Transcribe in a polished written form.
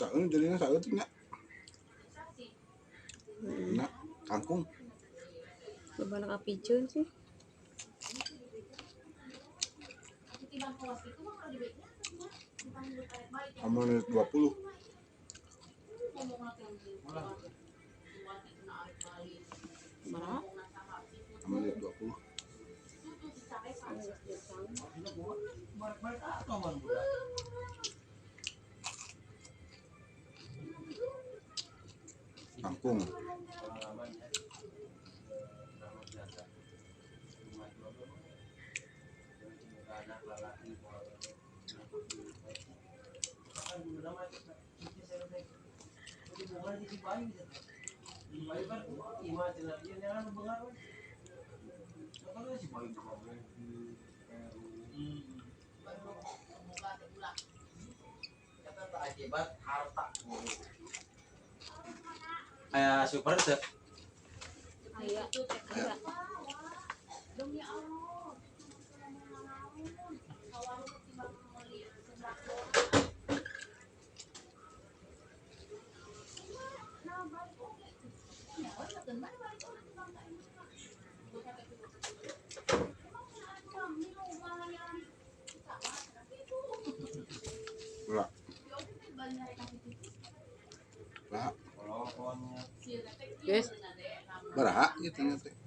Kain jadinya saueuting nya. Nah, kangkung. Bebanang apiceun sih. Menit 20. Berapa? Menit 20. Kangkung. Kayak super tuh. Aya. Lah. Lah. Guys, Baraha gitu nya teh.